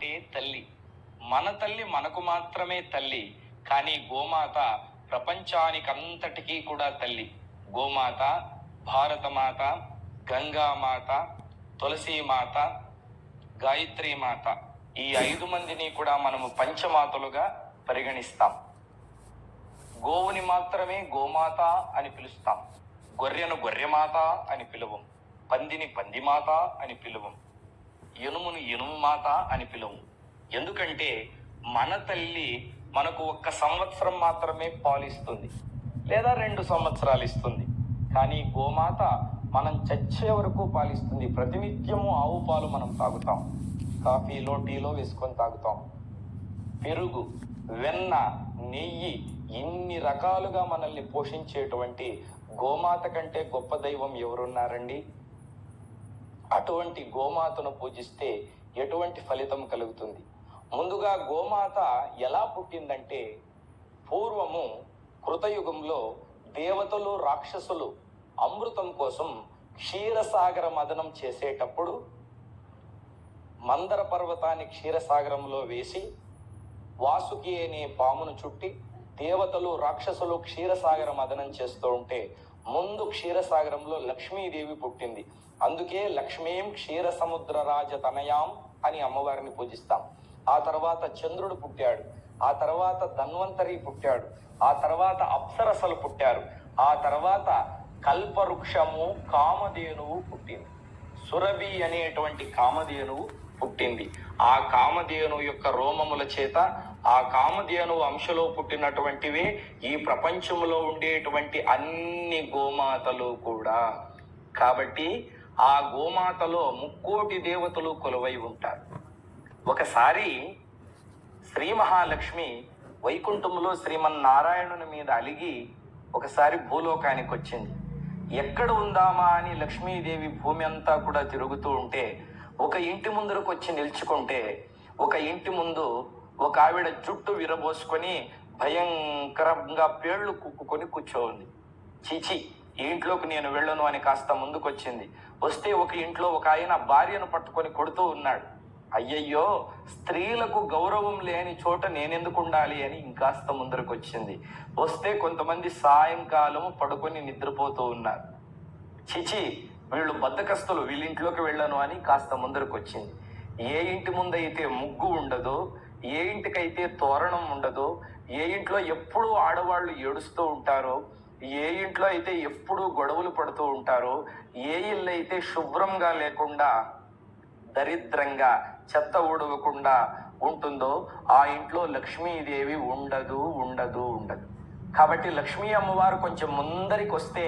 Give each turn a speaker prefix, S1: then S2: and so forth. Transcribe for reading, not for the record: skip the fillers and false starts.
S1: అంటే తల్లి. మన తల్లి మనకు మాత్రమే తల్లి, కానీ గోమాత ప్రపంచానికంతటికీ కూడా తల్లి. గోమాత, భారతమాత, గంగామాత, తులసీమాత, గాయత్రీమాత, ఈ 5 మందిని కూడా మనము పంచమాతలుగా పరిగణిస్తాం. గోవుని మాత్రమే గోమాత అని పిలుస్తాం. గొర్రెను గొర్రెమాత అని పిలువం. పందిని పందిమాత అని పిలువం. ఎనుమును ఎనుము మాత అని పిలువం. ఎందుకంటే మన తల్లి మనకు 1 సంవత్సరం మాత్రమే పాలిస్తుంది, లేదా 2 సంవత్సరాలు ఇస్తుంది. కానీ గోమాత మనం చచ్చే వరకు పాలిస్తుంది. ప్రతినిత్యము ఆవు పాలు మనం తాగుతాం, కాఫీలో టీలో వేసుకొని తాగుతాం. పెరుగు, వెన్న, నెయ్యి, ఇన్ని రకాలుగా మనల్ని పోషించేటువంటి గోమాత కంటే గొప్ప దైవం ఎవరున్నారండి? అటువంటి గోమాతను పూజిస్తే ఎటువంటి ఫలితం కలుగుతుంది? ముందుగా గోమాత ఎలా పుట్టిందంటే, పూర్వము కృతయుగంలో దేవతలు, రాక్షసులు అమృతం కోసం క్షీరసాగర మదనం చేసేటప్పుడు మందర పర్వతాన్ని క్షీరసాగరంలో వేసి వాసుకి అనే పామును చుట్టి దేవతలు, రాక్షసులు క్షీరసాగర మదనం చేస్తూ ఉంటే ముందు క్షీరసాగరంలో లక్ష్మీదేవి పుట్టింది. అందుకే లక్ష్మీం క్షీర సముద్ర రాజ తనయాం అని అమ్మవారిని పూజిస్తాం. ఆ తర్వాత చంద్రుడు పుట్టాడు, ఆ తర్వాత ధన్వంతరి పుట్టాడు, ఆ తర్వాత అప్సరసలు పుట్టారు, ఆ తర్వాత కల్పవృక్షము కామధేనువు పుట్టింది. సురభి అనేటువంటి కామధేనువు పుట్టింది. ఆ కామధేను యొక్క రోమముల చేత, ఆ కామధేను అంశలో పుట్టినటువంటివే ఈ ప్రపంచంలో ఉండేటువంటి అన్ని గోమాతలు కూడా. కాబట్టి ఆ గోమాతలో 3,000,000 దేవతలు కొలువై ఉంటారు. ఒకసారి శ్రీ మహాలక్ష్మి వైకుంఠంలో శ్రీమన్నారాయణుని మీద అలిగి ఒకసారి భూలోకానికి వచ్చింది. ఎక్కడ ఉందామా అని లక్ష్మీదేవి భూమి అంతా కూడా తిరుగుతూ ఉంటే ఒక ఇంటి ముందరకు వచ్చి నిల్చుకుంటే, ఒక ఇంటి ముందు ఒక ఆవిడ జుట్టు విరబోసుకొని భయంకరంగా పేళ్లు కుక్కుకొని కూర్చోంది. చీచి, ఈ ఇంట్లోకి నేను వెళ్ళను అని కాస్త ముందుకొచ్చింది. వస్తే ఒక ఇంట్లో ఒక ఆయన భార్యను పట్టుకొని కొడుతూ ఉన్నాడు. అయ్యయ్యో, స్త్రీలకు గౌరవం లేని చోట నేనెందుకు ఉండాలి అని ఇంకాస్త ముందరకు వచ్చింది. వస్తే కొంతమంది సాయంకాలం పడుకొని నిద్రపోతూ ఉన్నారు. చిచి, వీళ్ళు బద్దకస్తులు, వీళ్ళింట్లోకి వెళ్ళను అని కాస్త ముందరకు వచ్చింది. ఏ ఇంటి ముందైతే ముగ్గు ఉండదో, ఏ ఇంటికైతే తోరణం ఉండదో, ఏ ఇంట్లో ఎప్పుడూ ఆడవాళ్ళు ఏడుస్తూ ఉంటారో, ఏ ఇంట్లో అయితే ఎప్పుడూ గొడవలు పడుతూ ఉంటారో, ఏ ఇల్లు అయితే శుభ్రంగా లేకుండా దరిద్రంగా చెత్త ఊడవకుండా ఉంటుందో ఆ ఇంట్లో లక్ష్మీదేవి ఉండదు. కాబట్టి లక్ష్మీ అమ్మవారు కొంచెం ముందరికి వస్తే